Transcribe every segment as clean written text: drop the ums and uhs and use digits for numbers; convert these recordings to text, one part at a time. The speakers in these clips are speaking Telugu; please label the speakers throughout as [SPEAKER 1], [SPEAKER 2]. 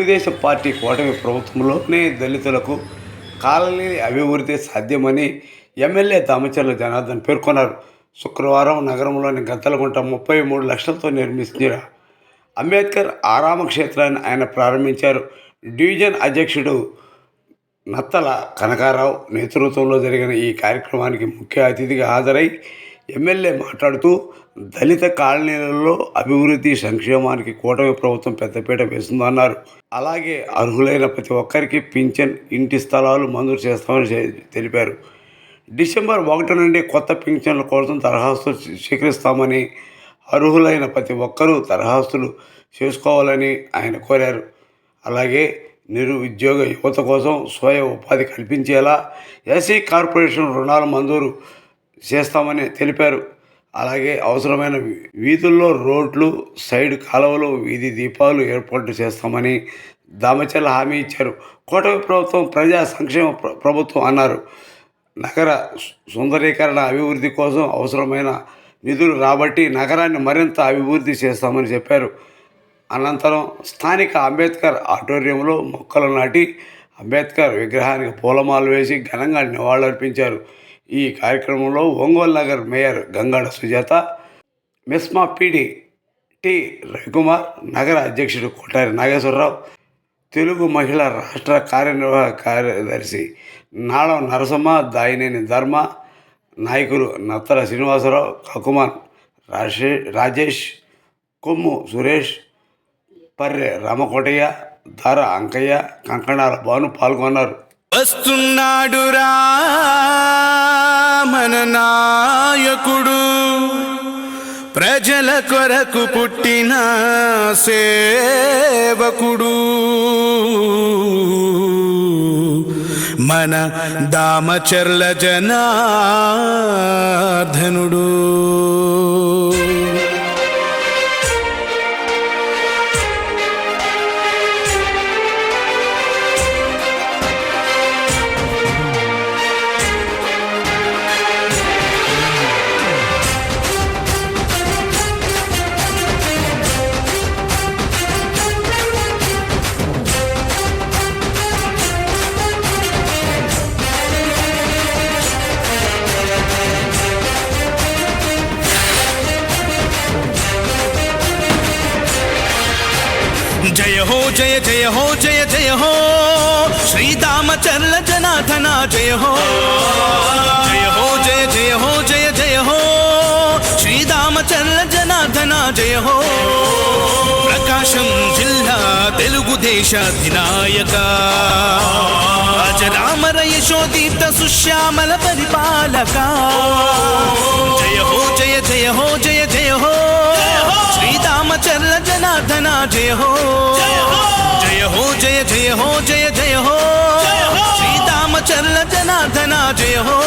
[SPEAKER 1] తెలుగుదేశం పార్టీ కూటమి ప్రభుత్వంలోనే దళితులకు కాలనీ అభివృద్ధి సాధ్యమని ఎమ్మెల్యే దామచర్ల జనార్దన్ పేర్కొన్నారు. శుక్రవారం నగరంలోని గద్దలగుంట 33 లక్షలతో నిర్మించిన అంబేద్కర్ ఆరామ క్షేత్రాన్ని ఆయన ప్రారంభించారు. డివిజన్ అధ్యక్షుడు నత్తల కనకారావు నేతృత్వంలో జరిగిన ఈ కార్యక్రమానికి ముఖ్య అతిథిగా హాజరై ఎమ్మెల్యే మాట్లాడుతూ దళిత కాలనీలలో అభివృద్ధి సంక్షేమానికి కూటమి ప్రభుత్వం పెద్దపీట వేస్తుందన్నారు. అలాగే అర్హులైన ప్రతి ఒక్కరికి పింఛన్, ఇంటి స్థలాలు మంజూరు చేస్తామని తెలిపారు. డిసెంబర్ 1 నుండి కొత్త పింఛన్ల కోసం దరఖాస్తులు స్వీకరిస్తామని, అర్హులైన ప్రతి ఒక్కరూ దరఖాస్తులు చేసుకోవాలని ఆయన కోరారు. అలాగే నిరుద్యోగ యువత కోసం స్వయం ఉపాధి కల్పించేలా ఎస్సీ కార్పొరేషన్ రుణాలు మంజూరు చేస్తామని తెలిపారు. అలాగే అవసరమైన వీధుల్లో రోడ్లు, సైడ్ కాలువలు, వీధి దీపాలు ఏర్పాటు చేస్తామని దామచర్ల హామీ ఇచ్చారు. కూటమి ప్రభుత్వం ప్రజా సంక్షేమ ప్రభుత్వం అన్నారు. నగర సుందరీకరణ అభివృద్ధి కోసం అవసరమైన నిధులు రాబట్టి నగరాన్ని మరింత అభివృద్ధి చేస్తామని చెప్పారు. అనంతరం స్థానిక అంబేద్కర్ ఆడిటోరియంలో మొక్కలు నాటి అంబేద్కర్ విగ్రహానికి పూలమాలలు వేసి ఘనంగా నివాళులర్పించారు. ఈ కార్యక్రమంలో ఒంగోలు నగర్ mayor Gangada Sujatha, MEPMA PD T Ravikumar, నగర అధ్యక్షుడు కోటారి నాగేశ్వరరావు, తెలుగు మహిళా రాష్ట్ర కార్యనిర్వాహక కార్యదర్శి నాళం నరసమ్మ, దాయినేని ధర్మ, నాయకులు నత్తల శ్రీనివాసరావు, కకుమాన్ రాజేష్, కొమ్ము సురేష్, పర్రె రామకోటయ్య, ధార అంకయ్య, కంకణాల భాను పాల్గొన్నారు.
[SPEAKER 2] వస్తున్నాడురా మన నాయకుడు, ప్రజల కొరకు పుట్టిన సేవకుడు, మన దామచర్ల జనార్దనుడు. జయ హో జయ జయ హో జయ జయ హో శ్రీదామచర్ల జనార్దన జయ హో. జయ హో జయ జయ హో జయ జయ హో శ్రీదామచర్ల జనార్దన జయ హో. ప్రకాశం జిల్లా తెలుగుదేశాధినాయక, అజరామర యశోదీప్త సుశ్యామల పరిపాలక. జయ హో జయ జయ హో జయ జయ హో శ్రీదామచర్ల జనార్దన జయ హో. జయ హో జయ జయ హో జయ జయ హో శ్రీదామచర్ల జనార్దన జయ హో.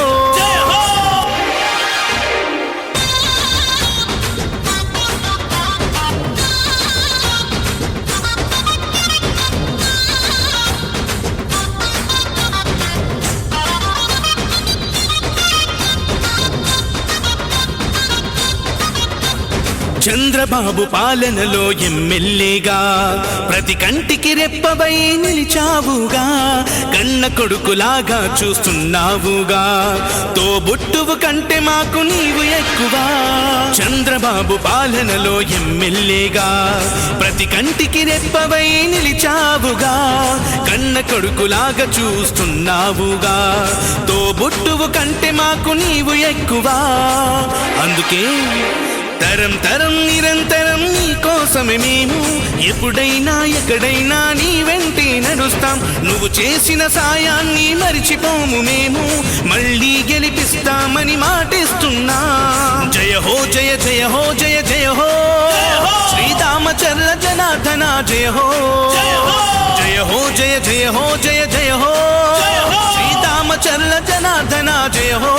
[SPEAKER 2] చంద్రబాబు పాలనలో ఎమ్మెల్యేగా ప్రతి కంటికి రెప్పవై నిలిచావుగా, కన్న కొడుకులాగా చూస్తున్నావుగా, తోబుట్టువు కంటే మాకు నీవు ఎక్కువ. చంద్రబాబు పాలనలో ఎమ్మెల్యేగా ప్రతి కంటికి రెప్పవై నిలిచావుగా, కన్న కొడుకులాగా చూస్తున్నావుగా, తోబుట్టువు కంటే మాకు నీవు ఎక్కువ. అందుకే తరం తరం నిరంతరం నీ కోసమే మేము ఎప్పుడైనా ఎక్కడైనా నీ వెంటే నడుస్తాం. నువ్వు చేసిన సాయాన్ని మరిచిపోము మేము, మళ్ళీ గెలిపిస్తామని మాటిస్తున్నా. జయ హో జయ జయ హో జయ జయ హో శ్రీదామచర్ల జనార్దన జయ హో. జయ హో జయ జయ హో జయ జయ హో శ్రీదామచర్ల జనార్దన జయ హో.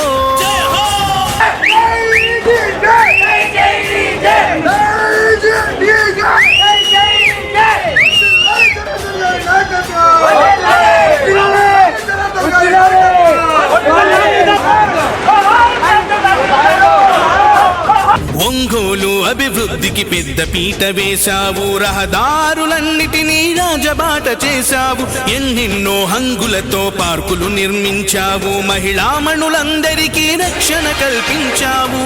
[SPEAKER 2] ఒంగోలు అభివృద్ధికి పెద్ద పీట వేశావు, రహదారుల రహదారులన్నిటినీ రాజబాట చేశావు, ఎన్నెన్నో హంగులతో పార్కులు నిర్మించావు, మహిళామణులందరికీ రక్షణ కల్పించావు.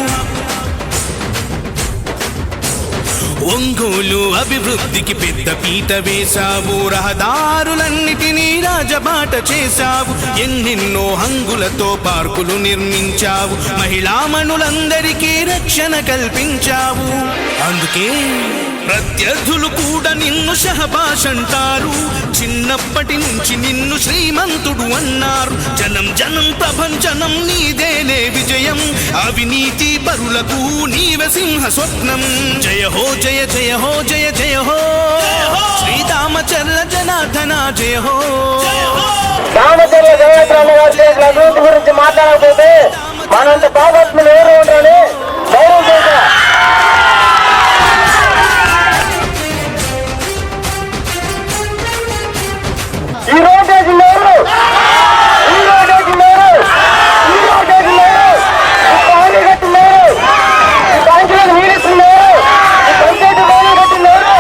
[SPEAKER 2] ఒంగోలు అభివృద్ధికి పెద్ద పీట వేశావు, రహదారులన్నిటినీ రాజబాట చేశావు, ఎన్నెన్నో హంగులతో పార్కులు నిర్మించావు, మహిళామణులందరికీ రక్షణ కల్పించావు. అందుకే ప్రత్యర్థులు కూడా నిన్ను షహబాష్ అంటారు, చిన్నప్పటి నుంచి నిన్ను శ్రీమంతుడు అన్నారు. జనం జనం ప్రభంజనం నీదేలే విజయం, అవినీతి పరులకు నీవే సింహ స్వప్నం. జయ హో జయ జయ హో జయ జయ హో శ్రీరామచంద్ర జనార్దన జయ హో.
[SPEAKER 3] రామచంద్ర జనార్దన అభివృద్ధి గురించి మాట్లాడకపోతే మనంత పాపత్ములు ఎవరు ఉంటారని గౌరవం చేశా. ఈ రోడ్ వేసింది ఎవరు? ఈ రోడ్ వేసింది ఎవరు? ఈ రోడ్ వేసింది ఎవరు? ఈ పానీ కట్టింది ఎవరు? ఈ బ్యాంకులకు నీరిస్తుంది ఎవరు? ఈ పంచాయతీ భవనం కట్టింది ఎవరు?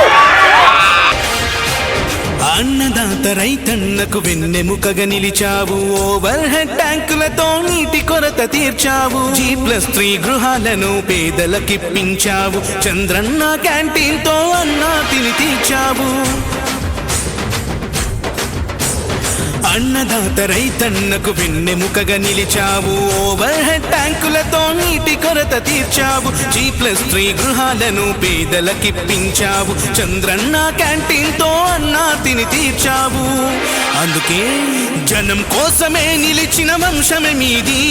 [SPEAKER 2] అన్నదాత రైతన్నకు వెన్నెముకగా నిలిచావు, ఓవర్ హెడ్ ట్యాంకులతో నీటి కొరత తీర్చావు, G+3 గృహాలను పేదలకిప్పించావు, చంద్రన్న క్యాంటీన్ తో అన్నా తిని తీర్చావు. అన్నదాత రైతన్నకు వెన్నెముకగా నిలిచావు, ఓవర్ హెడ్ ట్యాంకులతో నీటి కొరత తీర్చావు, G+3 గృహాలను పేదలకిప్పించావు, చంద్రన్న క్యాంటీన్ తో అన్నా తిని తీర్చావు. అందుకే జనం కోసమే నిలిచిన వంశమే మీది,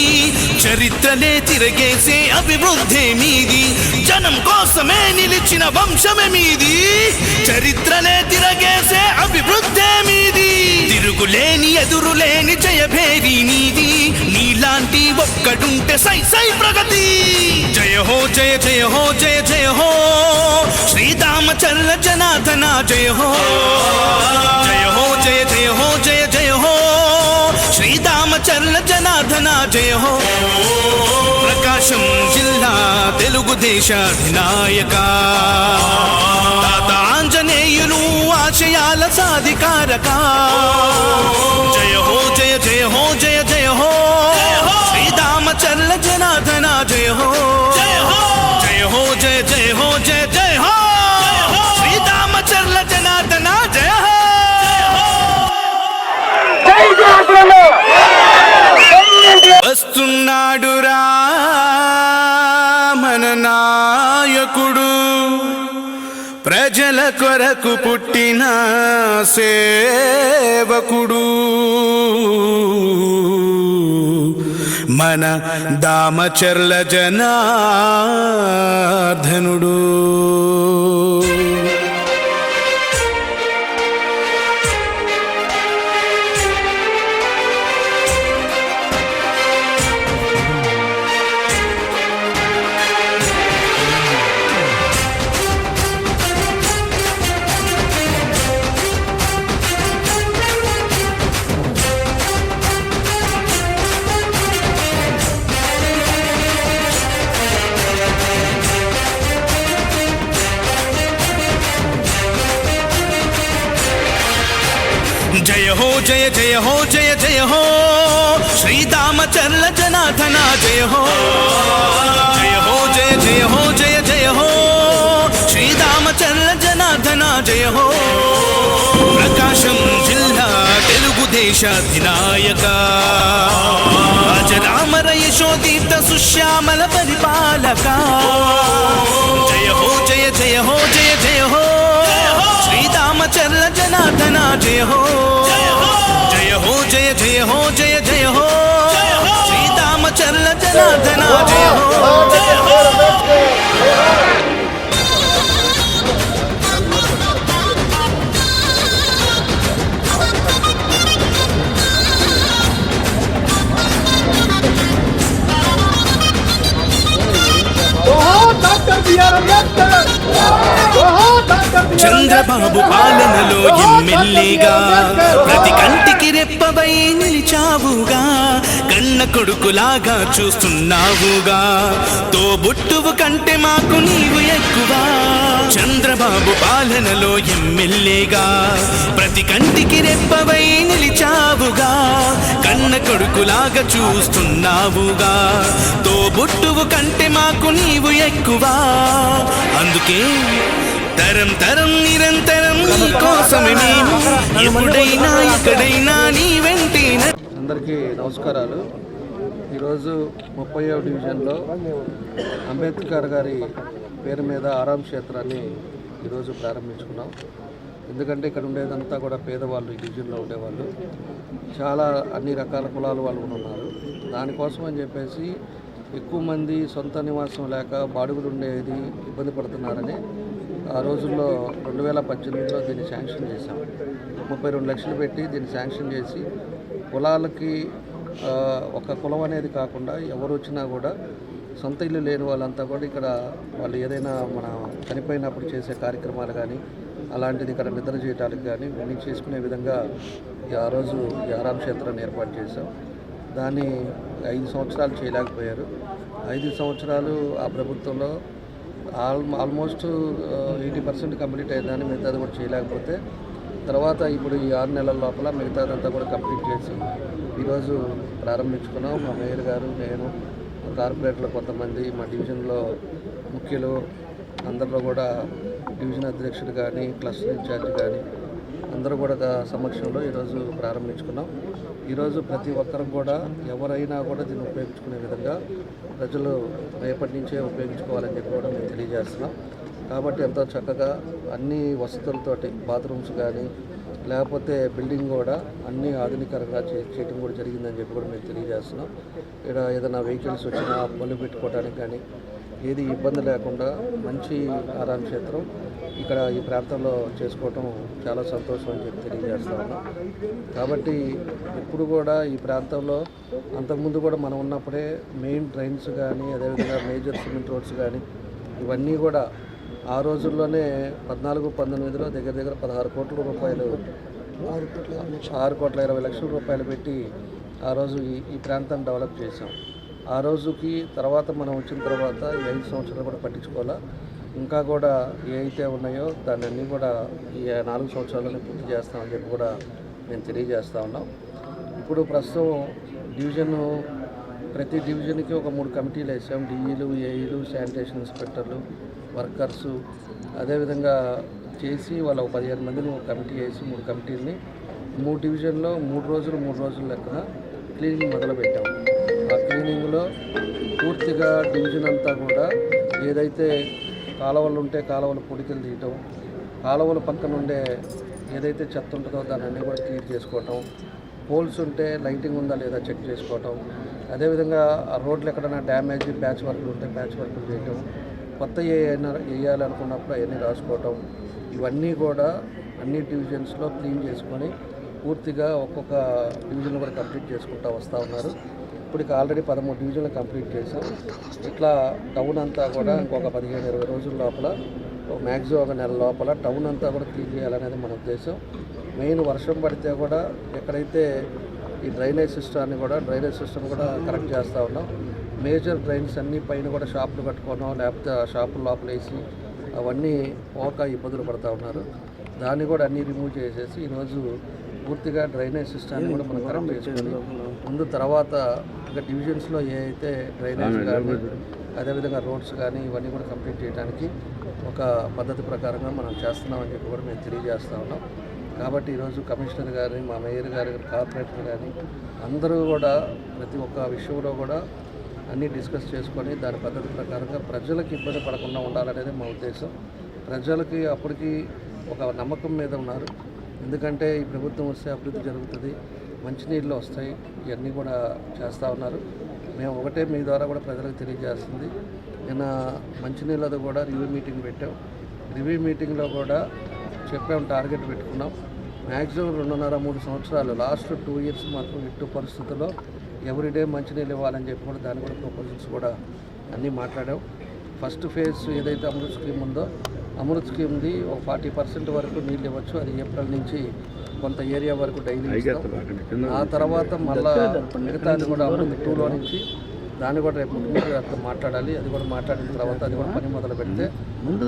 [SPEAKER 2] చరిత్రలే తిరగేసే అభివృద్ధే మీది. జనం కోసమే నిలిచిన వంశమే మీది, చరిత్రలే తిరగేసే అభివృద్ధే మీది. తిరుగులేని ఎదురులేని జయభేరి నీది, నీలాంటి ఒక్కడుంటే సై సై ప్రగతి. జయ హో జయ జయ హో జయ జయ హో శ్రీరామచంద్ర జనార్దన జయ హో. జయ హో జయ జయ హో జయ జయ హో శ్రీరామచంద్ర జనార్దన జయ హో. ప్రకాశం జిల్లా తెలుగుదేశాధినాయక తాత ఆంజనేయులు ఆశయాల సాధికారక. జయ హో జయ జయ హో జయ జయ హో శ్రీరామచంద్ర జనార్దన జయ హో. జయ హో జయ జయ హో జయ జయ హో శ్రీరామచంద్ర జనార్దన జయ హో. వస్తున్నాడు రా మన నాయకుడు, ప్రజల కొరకు పుట్టిన సేవకుడు, మన దామచర్ల జనార్దనుడు. జయ హో జయ జయ హో జయ జయ హో శ్రీరామచంద్ర జనార్దన జయ హో. జయ హో జయ జయ హో జయ జయ హో శ్రీరామచంద్ర జనార్దన జయ హో. ప్రకాశం జిల్లా తెలుగుదేశాధినాయక అజరామర యశోదీప్త సుశ్యామల పరిపాలక. జయ హో జయ జయ హో జయ జయ హో శ్రీరామచంద్ర జనార్దన జయ హో. జయ హో జయ జయ హో జయ జయ హో శ్రీరామచంద్ర జనార్దన జయ హో. చంద్రబాబు పాలనలో ఎమ్మెల్యేగా ప్రతి కంటికి రెప్పవై నిలిచావుగా, కన్న కన్న కొడుకులాగా చూస్తున్నావుగా, తోబుట్టువు కంటే మాకు నీవు ఎక్కువ. చంద్రబాబు పాలనలో ఎమ్మెల్యేగా ప్రతి కంటికి రెప్పవై నిలిచావుగా, కన్న కొడుకులాగా చూస్తున్నావుగా, తోబుట్టువు కంటే మాకు నీవు ఎక్కువ. అందుకే తరం తరం నిరంతరం నీ కోసమే మేము, ఎప్పుడైనా ఎక్కడైనా నీ వెంటేన.
[SPEAKER 4] అందరికీ నమస్కారాలు. ఈరోజు 30వ డివిజన్లో అంబేద్కర్ గారి పేరు మీద ఆరాం క్షేత్రాన్ని ఈరోజు ప్రారంభించుకున్నాం. ఎందుకంటే ఇక్కడ ఉండేదంతా కూడా పేదవాళ్ళు, ఈ డివిజన్లో ఉండేవాళ్ళు చాలా అన్ని రకాల కులాల వాళ్ళు ఉన్నారు. దానికోసం అని చెప్పేసి ఎక్కువ మంది సొంత నివాసం లేక బాడుగులు ఉండేది ఇబ్బంది పడుతున్నారని ఆ రోజుల్లో 2018లో దీన్ని శాంక్షన్ చేశాం. 32 లక్షలు పెట్టి దీన్ని శాంక్షన్ చేసి కులాలకి ఒక కులం అనేది కాకుండా ఎవరు వచ్చినా కూడా సొంత ఇల్లు లేని వాళ్ళంతా కూడా ఇక్కడ వాళ్ళు ఏదైనా మన చనిపోయినప్పుడు చేసే కార్యక్రమాలు కానీ అలాంటిది ఇక్కడ నిద్ర చేయడానికి కానీ ఇవన్నీ చేసుకునే విధంగా ఆ రోజు ఈ ఆరాం క్షేత్రాన్ని ఏర్పాటు చేశాం. దాన్ని 5 సంవత్సరాలు చేయలేకపోయారు. 5 సంవత్సరాలు ఆ ప్రభుత్వంలో ఆల్మోస్ట్ 80% కంప్లీట్ అయ్యేదాన్ని, మిగతాది కూడా చేయలేకపోతే తర్వాత ఇప్పుడు ఈ 6 నెలల లోపల మిగతాదంతా కూడా కంప్లీట్ చేసి ఈరోజు ప్రారంభించుకున్నాం. మా మేయర్ గారు, నేను, కార్పొరేటర్లు కొంతమంది, మా డివిజన్లో ముఖ్యులు అందరిలో కూడా డివిజన్ అధ్యక్షుడు కానీ క్లస్టర్ ఇన్ఛార్జ్ కానీ అందరూ కూడా సమక్షంలో ఈరోజు ప్రారంభించుకున్నాం. ఈరోజు ప్రతి ఒక్కరు కూడా ఎవరైనా కూడా దీన్ని ఉపయోగించుకునే విధంగా ప్రజలు రేపటి నుంచే ఉపయోగించుకోవాలని చెప్పి కూడా మేము తెలియజేస్తున్నాం. కాబట్టి ఎంతో చక్కగా అన్ని వసతులతోటి బాత్రూమ్స్ కానీ లేకపోతే బిల్డింగ్ కూడా అన్నీ ఆధునికంగా చేయడం కూడా జరిగిందని చెప్పి కూడా మేము తెలియజేస్తున్నాం. ఇక్కడ ఏదైనా వెహికల్స్ వచ్చినా పనులు పెట్టుకోవడానికి కానీ ఏది ఇబ్బంది లేకుండా మంచి ఆరాం క్షేత్రం ఇక్కడ ఈ ప్రాంతంలో చేసుకోవటం చాలా సంతోషం అని చెప్పి తెలియజేస్తా ఉన్నాం. కాబట్టి ఇప్పుడు కూడా ఈ ప్రాంతంలో అంతకుముందు కూడా మనం ఉన్నప్పుడే మెయిన్ ట్రైన్స్ కానీ అదేవిధంగా మేజర్ సిమెంట్ రోడ్స్ కానీ ఇవన్నీ కూడా ఆ రోజుల్లోనే 14-19లో దగ్గర దగ్గర 16 కోట్ల రూపాయలు 6,20,00,000 రూపాయలు పెట్టి ఆ రోజు ఈ ప్రాంతాన్ని డెవలప్ చేసాం. ఆ రోజుకి తర్వాత మనం వచ్చిన తర్వాత ఈ 5 సంవత్సరాలు కూడా పట్టించుకోవాలా, ఇంకా కూడా ఏ అయితే ఉన్నాయో దాన్ని అన్నీ కూడా ఈ 4 సంవత్సరాలని పూర్తి చేస్తామని చెప్పి కూడా మేము తెలియజేస్తూ ఉన్నాం. ఇప్పుడు ప్రస్తుతం డివిజన్ ప్రతి డివిజన్కి ఒక 3 కమిటీలు వేసాం. డిఈలు, ఏఈలు, శానిటేషన్ ఇన్స్పెక్టర్లు, వర్కర్సు అదేవిధంగా చేసి వాళ్ళ 15 మందిని ఒక కమిటీ వేసి 3 కమిటీలని 3 డివిజన్లో 3 రోజులు లెక్కన క్లీనింగ్ మొదలుపెట్టాము. ఆ క్లీనింగ్లో పూర్తిగా డివిజన్ అంతా కూడా ఏదైతే కాలువలు ఉంటే కాలువలు పొడికలు తీయటం, కాలువల పక్కన ఉండే ఏదైతే చెత్త ఉంటుందో దాన్ని అన్నీ కూడా క్లీన్ చేసుకోవటం, పోల్స్ ఉంటే లైటింగ్ ఉందా లేదా చెక్ చేసుకోవటం, అదేవిధంగా ఆ రోడ్లు ఎక్కడైనా డ్యామేజ్ ప్యాచ్ వర్క్లు ఉంటే ప్యాచ్ వర్క్లు చేయటం, కొత్త ఏమైనా వేయాలనుకున్నప్పుడు అవన్నీ రాసుకోవటం, ఇవన్నీ కూడా అన్ని డివిజన్స్లో క్లీన్ చేసుకొని పూర్తిగా ఒక్కొక్క డివిజన్ కూడా కంప్లీట్ చేసుకుంటూ వస్తూ ఉన్నారు. ఇప్పటికి ఆల్రెడీ 13 డివిజన్లు కంప్లీట్ చేసాం. ఇట్లా టౌన్ అంతా కూడా ఇంకొక 15-20 రోజుల లోపల మ్యాక్సిమం ఒక నెల లోపల టౌన్ అంతా కూడా క్లీన్ చేయాలనేది మన ఉద్దేశం. మెయిన్ వర్షం పడితే కూడా ఎక్కడైతే ఈ డ్రైనేజ్ సిస్టమ్ కూడా కరెక్ట్ చేస్తూ ఉన్నాం. మేజర్ డ్రైన్స్ అన్నీ పైన కూడా షాపులు కట్టుకోవడం లేకపోతే ఆ షాపుల లోపల వేసి అవన్నీ పోక ఇబ్బందులు పడుతూ ఉన్నారు. దాన్ని కూడా అన్నీ రిమూవ్ చేసేసి ఈరోజు పూర్తిగా డ్రైనేజ్ సిస్టాన్ని కూడా మనం కరెక్ట్ చేసుకొని ముందు తర్వాత ఇంకా డివిజన్స్లో ఏ అయితే డ్రైనేజ్ కానీ అదేవిధంగా రోడ్స్ కానీ ఇవన్నీ కూడా కంప్లీట్ చేయడానికి ఒక పద్ధతి ప్రకారంగా మనం చేస్తున్నామని చెప్పి కూడా మేము తెలియజేస్తూ ఉన్నాం. కాబట్టి ఈరోజు కమిషనర్ గారిని, మా మేయర్ గారి, కార్పొరేటర్ కానీ అందరూ కూడా ప్రతి ఒక్క విషయంలో కూడా అన్నీ డిస్కస్ చేసుకొని దాని పద్ధతి ప్రకారంగా ప్రజలకు ఇబ్బంది పడకుండా ఉండాలనేది మా ఉద్దేశం. ప్రజలకి అప్పటికి ఒక నమ్మకం మీద ఉన్నారు. ఎందుకంటే ఈ ప్రభుత్వం వస్తే అభివృద్ధి జరుగుతుంది, మంచినీళ్ళు వస్తాయి, ఇవన్నీ కూడా చేస్తూ ఉన్నారు. మేము ఒకటే మీ ద్వారా కూడా ప్రజలకు తెలియజేస్తుంది. నిన్న మంచినీళ్ళది కూడా రివ్యూ మీటింగ్ పెట్టాం. రివ్యూ మీటింగ్లో కూడా చెప్పాం, టార్గెట్ పెట్టుకున్నాం. మ్యాక్సిమం 2.5-3 సంవత్సరాలు లాస్ట్ 2 ఇయర్స్ మాత్రం ఇటు పరిస్థితుల్లో ఎవ్రీడే మంచినీళ్ళు ఇవ్వాలని చెప్పి కూడా దాని కూడా ప్రపోజల్స్ కూడా అన్నీ మాట్లాడాం. ఫస్ట్ ఫేజ్ ఏదైతే అమృత్ స్కీమ్ ఉందో అమృత్ స్కీమ్ది ఒక 40% వరకు నీళ్ళు ఇవ్వచ్చు. అది ఏప్రిల్ నుంచి కొంత ఏరియా వరకు డైలీ ఇస్తాం. ఆ తర్వాత మళ్ళా మిగతాది కూడా అమృత్ 2లో నుంచి దాన్ని కూడా రేపు ముఖ్యమంత్రి గారితో మాట్లాడాలి. అది కూడా మాట్లాడిన తర్వాత అది కూడా పని మొదలు పెడితే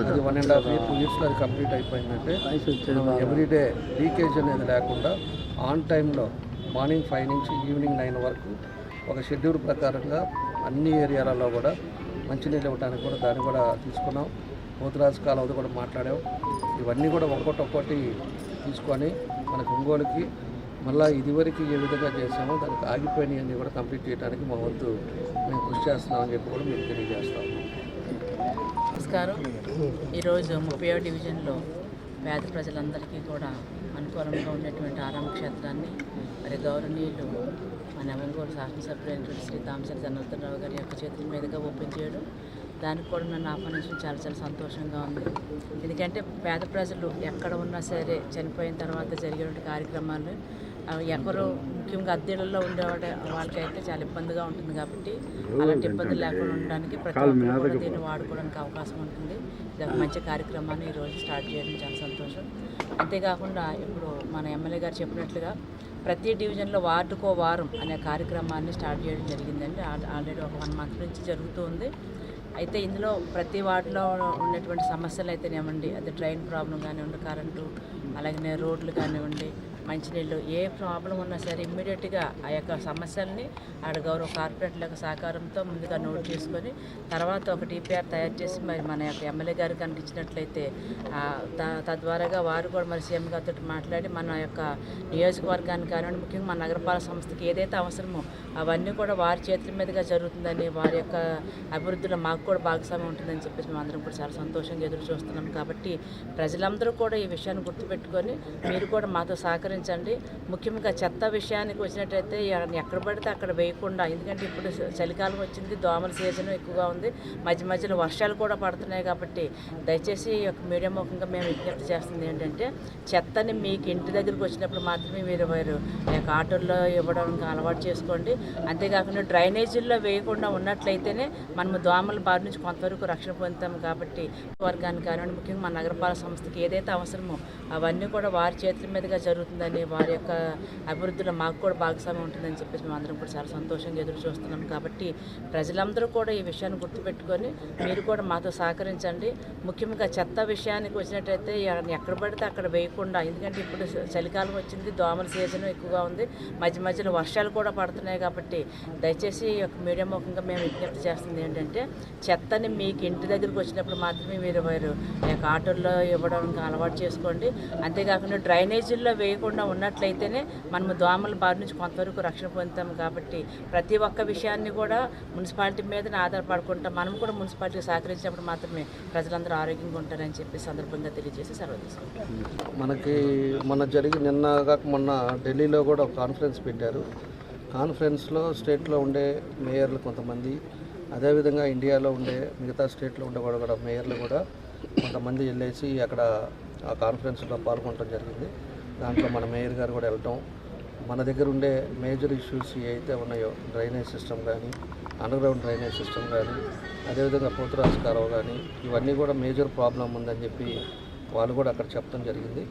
[SPEAKER 4] అది 1.5 years 2 yearsలో అది కంప్లీట్ అయిపోయిందంటే ఎవ్రీడే లీకేజ్ అనేది లేకుండా ఆన్ టైంలో మార్నింగ్ 5 నుంచి ఈవినింగ్ 9 వరకు ఒక షెడ్యూల్ ప్రకారంగా అన్ని ఏరియాలలో కూడా మంచినీళ్ళు ఇవ్వడానికి కూడా దాన్ని కూడా తీసుకున్నాం. పోతురాజు కాలువది కూడా మాట్లాడాం. ఇవన్నీ కూడా ఒక్కొక్కటి తీసుకొని మనకు ఒంగోలుకి మళ్ళీ ఇదివరకు ఏ విధంగా చేసామో దానికి ఆగిపోయినవన్నీ కూడా కంప్లీట్ చేయడానికి మా వంతు మేము కృషి చేస్తున్నామని చెప్పి కూడా మీకు తెలియజేస్తాము.
[SPEAKER 5] నమస్కారం. ఈరోజు 30వ డివిజన్లో పేద ప్రజలందరికీ కూడా అనుకూలంగా ఉన్నటువంటి ఆరామ క్షేత్రాన్ని మరి గౌరవనీయులు మన ఒంగోలు శాసనసభ్యులైనటువంటి శ్రీ దామచర్ల జనార్దన్ రావు గారి యొక్క చేతుల మీదుగా ఓపెన్ చేయడం, దానికి కూడా నన్ను ఆహ్వానించడం చాలా సంతోషంగా ఉంది. ఎందుకంటే పేద ప్రజలు ఎక్కడ ఉన్నా సరే చనిపోయిన తర్వాత జరిగేటువంటి కార్యక్రమాలు ఎవరు ముఖ్యంగా అద్దెలలో ఉండే వాళ్ళకైతే చాలా ఇబ్బందిగా ఉంటుంది. కాబట్టి అలాంటి ఇబ్బందులు లేకుండా ఉండడానికి ప్రతి ఒక్కరు కూడా దీన్ని వాడుకోవడానికి అవకాశం ఉంటుంది. ఇది ఒక మంచి కార్యక్రమాన్ని ఈరోజు స్టార్ట్ చేయడం చాలా సంతోషం. అంతేకాకుండా ఇప్పుడు మన ఎమ్మెల్యే గారు చెప్పినట్లుగా ప్రతి డివిజన్లో వార్డుకో వారం అనే కార్యక్రమాన్ని స్టార్ట్ చేయడం జరిగిందండి. ఆల్రెడీ ఒక 1 month నుంచి జరుగుతూ ఉంది. అయితే ఇందులో ప్రతి వార్డులో ఉన్నటువంటి సమస్యలు అయితేనేమండి, అది డ్రైన్ ప్రాబ్లం కానివ్వండి, కరెంటు, అలాగే రోడ్లు కానివ్వండి, మంచినీళ్ళు, ఏ ప్రాబ్లం ఉన్నా సరే ఇమ్మీడియట్గా ఆ యొక్క సమస్యల్ని ఆడ గౌరవ కార్పొరేట్ల యొక్క సహకారంతో ముందుగా నోట్ చేసుకొని తర్వాత ఒక టీపీఆర్ తయారు చేసి మరి మన యొక్క ఎమ్మెల్యే గారికి కనుక ఇచ్చినట్లయితే తద్వారాగా వారు కూడా మరి సీఎం గారితో మాట్లాడి మన యొక్క నియోజకవర్గానికి కానివ్వండి, ముఖ్యంగా మన నగరపాలక సంస్థకి ఏదైతే అవసరమో అవన్నీ కూడా వారి చేతుల మీదుగా జరుగుతుందని, వారి యొక్క అభివృద్ధిలో మాకు కూడా భాగస్వామ్యం ఉంటుందని చెప్పేసి మేము అందరం కూడా చాలా సంతోషంగా ఎదురు చూస్తున్నాం. కాబట్టి ప్రజలందరూ కూడా ఈ విషయాన్ని గుర్తుపెట్టుకొని మీరు కూడా మాతో సహకరించండి. ముఖ్యంగా చెత్త విషయానికి వచ్చినట్టయితే ఎక్కడ పడితే అక్కడ వేయకుండా, ఎందుకంటే ఇప్పుడు చలికాలం వచ్చింది, దోమల సీజన్ ఎక్కువగా ఉంది, మధ్యలో వర్షాలు కూడా పడుతున్నాయి. కాబట్టి దయచేసి ఈ యొక్క మీడియా ముఖంగా మేము విజ్ఞప్తి చేస్తుంది ఏంటంటే చెత్తని మీకు ఇంటి దగ్గరికి వచ్చినప్పుడు మాత్రమే మీరు ఈ యొక్క ఆటోల్లో ఇవ్వడానికి అలవాటు చేసుకోండి. అంతేకాకుండా డ్రైనేజీల్లో వేయకుండా ఉన్నట్లయితేనే మనము దోమల బారి నుంచి కొంతవరకు రక్షణ పొందుతాము. కాబట్టి వర్గానికి కానివ్వండి, ముఖ్యంగా మన నగరపాలక సంస్థకి ఏదైతే అవసరమో అవన్నీ కూడా వారి చేతుల మీదుగా జరుగుతుందని, వారి యొక్క అభివృద్ధిలో మాకు కూడా భాగస్వామ్యం ఉంటుందని చెప్పేసి మేము అందరం కూడా చాలా సంతోషంగా ఎదురు చూస్తున్నాం. కాబట్టి ప్రజలందరూ కూడా ఈ విషయాన్ని గుర్తుపెట్టుకొని మీరు కూడా మాతో సహకరించండి. ముఖ్యంగా చెత్త విషయానికి వచ్చినట్టయితే ఎక్కడ పడితే అక్కడ వేయకుండా, ఎందుకంటే ఇప్పుడు చలికాలం వచ్చింది, దోమల సీజన్ ఎక్కువగా ఉంది, మధ్యలో వర్షాలు కూడా పడుతున్నాయి. కాబట్టి దయచేసి ఈ యొక్క మీడియా ముఖంగా మేము విజ్ఞప్తి చేస్తుంది ఏంటంటే చెత్తని మీకు ఇంటి దగ్గరికి వచ్చినప్పుడు మాత్రమే మీరు ఈ యొక్క ఆటోల్లో ఇవ్వడానికి అలవాటు చేసుకోండి. అంతేకాకుండా డ్రైనేజీల్లో వేయకుండా ఉన్నట్లయితేనే మనము దోమల బారి నుంచి కొంతవరకు రక్షణ పొందుతాము. కాబట్టి ప్రతి ఒక్క విషయాన్ని కూడా మున్సిపాలిటీ మీద ఆధారపడుకుంటాం. మనం కూడా మున్సిపాలిటీకి సహకరించినప్పుడు మాత్రమే ప్రజలందరూ ఆరోగ్యంగా ఉంటారని చెప్పి సందర్భంగా తెలియజేసి సెలవు తీసుకుంటాం.
[SPEAKER 4] మనకి మొన్న ఢిల్లీలో కూడా ఒక కాన్ఫరెన్స్ పెట్టారు. కాన్ఫరెన్స్లో స్టేట్లో ఉండే మేయర్లు కొంతమంది, అదేవిధంగా ఇండియాలో ఉండే మిగతా స్టేట్లో ఉండే కూడా మేయర్లు కూడా కొంతమంది వెళ్ళేసి అక్కడ ఆ కాన్ఫరెన్స్లో పాల్గొనడం జరిగింది. దాంట్లో మన మేయర్ గారు కూడా వెళ్ళటం, మన దగ్గర ఉండే మేజర్ ఇష్యూస్ ఏవైతే ఉన్నాయో డ్రైనేజ్ సిస్టమ్ కానీ, అండర్గ్రౌండ్ డ్రైనేజ్ సిస్టమ్ కానీ, అదేవిధంగా పోతురాజు కాలువ కానీ, ఇవన్నీ కూడా మేజర్ ప్రాబ్లం ఉందని చెప్పి వాళ్ళు కూడా అక్కడ చెప్పడం జరిగింది.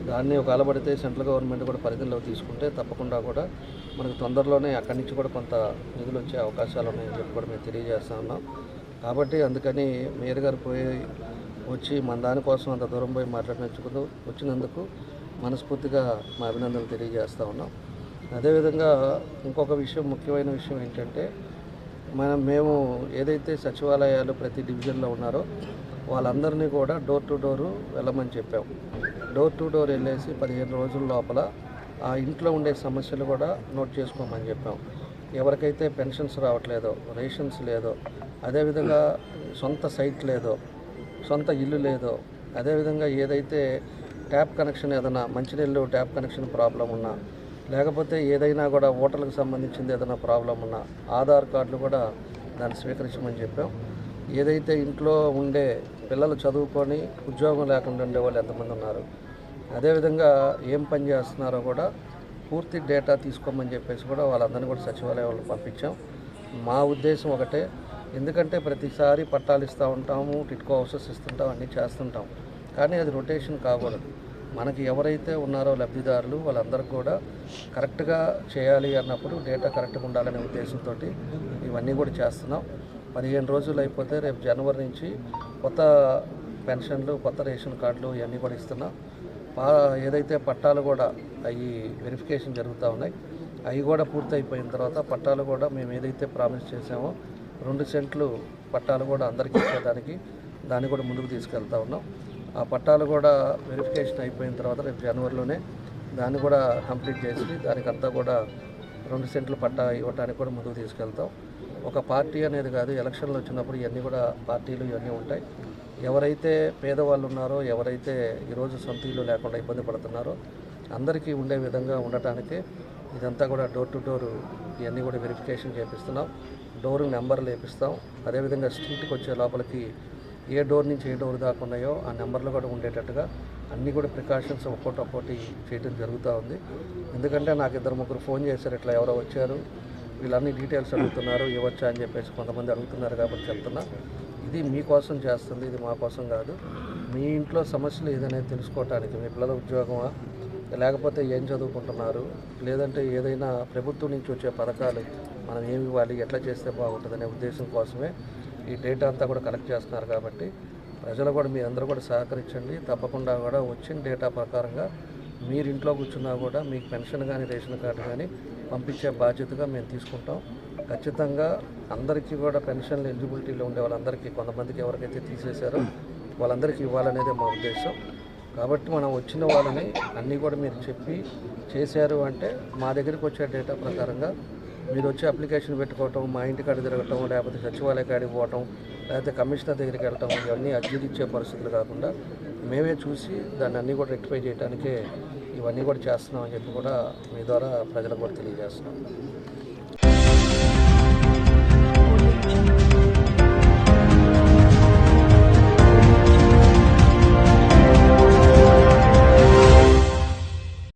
[SPEAKER 4] దాన్ని ఒక అలబడితే సెంట్రల్ గవర్నమెంట్ కూడా పరిధిలో తీసుకుంటే తప్పకుండా కూడా మనకు తొందరలోనే అక్కడి నుంచి కూడా కొంత నిధులు వచ్చే అవకాశాలు ఉన్నాయని చెప్పి కూడా మేము తెలియజేస్తూ ఉన్నాం. కాబట్టి అందుకని మేయర్ గారు వచ్చి మన దానికోసం అంత దూరం పోయి వచ్చినందుకు మనస్ఫూర్తిగా మా అభినందనలు తెలియజేస్తూ ఉన్నాం. అదేవిధంగా ఇంకొక విషయం, ముఖ్యమైన విషయం ఏంటంటే మేము ఏదైతే సచివాలయాలు ప్రతి డివిజన్లో ఉన్నారో వాళ్ళందరినీ కూడా డోర్ టు డోరు వెళ్ళమని చెప్పాం. డోర్ టు డోర్ వెళ్ళేసి 15 రోజుల లోపల ఆ ఇంట్లో ఉండే సమస్యలు కూడా నోట్ చేసుకోమని చెప్పాం. ఎవరికైతే పెన్షన్స్ రావట్లేదో, రేషన్స్ లేదో, అదేవిధంగా సొంత సైట్ లేదో, సొంత ఇల్లు లేదో, అదేవిధంగా ఏదైతే ట్యాప్ కనెక్షన్ ఏదైనా మంచినీళ్ళు ట్యాప్ కనెక్షన్ ప్రాబ్లం ఉన్నా, లేకపోతే ఏదైనా కూడా ఓటర్లకు సంబంధించింది ఏదైనా ప్రాబ్లం ఉన్నా ఆధార్ కార్డులు కూడా దాన్ని స్వీకరించమని చెప్పాం. ఏదైతే ఇంట్లో ఉండే పిల్లలు చదువుకొని ఉద్యోగం లేకుండా ఉండే వాళ్ళు ఎంతమంది ఉన్నారు, అదేవిధంగా ఏం పని చేస్తున్నారో కూడా పూర్తి డేటా తీసుకోమని చెప్పేసి కూడా వాళ్ళందరినీ కూడా సచివాలయంలో పంపించాం. మా ఉద్దేశం ఒకటే, ఎందుకంటే ప్రతిసారి పట్టాలు ఇస్తూ ఉంటాము, టిట్కో హౌసెస్ ఇస్తుంటాం, అన్నీ చేస్తుంటాం, కానీ అది రొటేషన్ కాకూడదు. మనకి ఎవరైతే ఉన్నారో లబ్ధిదారులు వాళ్ళందరికీ కూడా కరెక్ట్గా చేయాలి అన్నప్పుడు డేటా కరెక్ట్గా ఉండాలనే ఉద్దేశంతో ఇవన్నీ కూడా చేస్తున్నాం. 15 రోజులు అయిపోతే రేపు జనవరి నుంచి కొత్త పెన్షన్లు, కొత్త రేషన్ కార్డులు ఇవన్నీ కూడా ఇస్తున్నాం. ఏదైతే పట్టాలు కూడా అవి వెరిఫికేషన్ జరుగుతూ ఉన్నాయి, అవి కూడా పూర్తి అయిపోయిన తర్వాత పట్టాలు కూడా మేము ఏదైతే ప్రామిస్ చేసామో 2 సెంట్లు పట్టాలు కూడా అందరికీ ఇచ్చేదానికి దాన్ని కూడా ముందుకు తీసుకెళ్తా ఉన్నాం. ఆ పట్టాలు కూడా వెరిఫికేషన్ అయిపోయిన తర్వాత రేపు జనవరిలోనే దాన్ని కూడా కంప్లీట్ చేసి దానికంతా కూడా 2 సెంట్లు పట్టా ఇవ్వడానికి కూడా ముందుకు తీసుకెళ్తాం. ఒక పార్టీ అనేది కాదు, ఎలక్షన్లు వచ్చినప్పుడు ఇవన్నీ కూడా పార్టీలు ఇవన్నీ ఉంటాయి. ఎవరైతే పేదవాళ్ళు ఉన్నారో, ఎవరైతే ఈరోజు సొంత ఇల్లు లేకుండా ఇబ్బంది పడుతున్నారో అందరికీ ఉండే విధంగా ఉండటానికి ఇదంతా కూడా డోర్ టు డోర్ ఇవన్నీ కూడా వెరిఫికేషన్ చేపిస్తున్నాం. డోర్ నెంబర్లు వేపిస్తాం. అదేవిధంగా స్ట్రీట్కి వచ్చే లోపలికి ఏ డోర్ నుంచి ఏ డోర్ దాకా ఉన్నాయో ఆ నెంబర్లు కూడా ఉండేటట్టుగా అన్నీ కూడా ప్రికాషన్స్ ఒక్కొక్కటి చేయడం జరుగుతూ ఉంది. ఎందుకంటే నాకు 2-3 ఫోన్ చేశారు, ఇట్లా ఎవరో వచ్చారు, వీళ్ళన్ని డీటెయిల్స్ అడుగుతున్నారు, ఇవ్వచ్చా అని చెప్పేసి కొంతమంది అడుగుతున్నారు. కాబట్టి చెప్తున్నా, ఇది మీకోసం చేస్తుంది, ఇది మా కోసం కాదు. మీ ఇంట్లో సమస్యలు ఏదైనా తెలుసుకోవటానికి, మీ పిల్లల ఉద్యోగమా, లేకపోతే ఏం చదువుకుంటున్నారు, లేదంటే ఏదైనా ప్రభుత్వం నుంచి వచ్చే పథకాలు మనం ఏమి ఇవ్వాలి, ఎట్లా చేస్తే బాగుంటుందనే ఉద్దేశం కోసమే ఈ డేటా అంతా కూడా కలెక్ట్ చేస్తున్నారు. కాబట్టి ప్రజలు కూడా మీ అందరూ కూడా సహకరించండి. తప్పకుండా కూడా వచ్చిన డేటా ప్రకారంగా మీరు ఇంట్లో కూర్చున్నా కూడా మీకు పెన్షన్ కానీ రేషన్ కార్డు కానీ పంపించే బాధ్యతగా మేము తీసుకుంటాం. ఖచ్చితంగా అందరికీ కూడా పెన్షన్లు ఎలిజిబిలిటీలో ఉండే వాళ్ళందరికీ, కొంతమందికి ఎవరికైతే తీసేశారో వాళ్ళందరికీ ఇవ్వాలనేదే మా ఉద్దేశం. కాబట్టి మనం వచ్చిన వాళ్ళని అన్నీ కూడా మీరు చెప్పి చేశారు అంటే మా దగ్గరికి వచ్చే డేటా ప్రకారంగా మీరు వచ్చి అప్లికేషన్ పెట్టుకోవటం, మా ఇంటికాడ తిరగటం, లేకపోతే సచివాలయ కాడికి పోవటం, లేకపోతే కమిషనర్ దగ్గరికి వెళ్ళటం, ఇవన్నీ అర్జీలు ఇచ్చే పరిస్థితులు కాకుండా మేమే చూసి దాన్ని అన్నీ కూడా రెక్టిఫై చేయడానికే ఇవన్నీ కూడా చేస్తున్నామని చెప్పి కూడా మీ ద్వారా ప్రజలకు కూడా తెలియజేస్తున్నాం.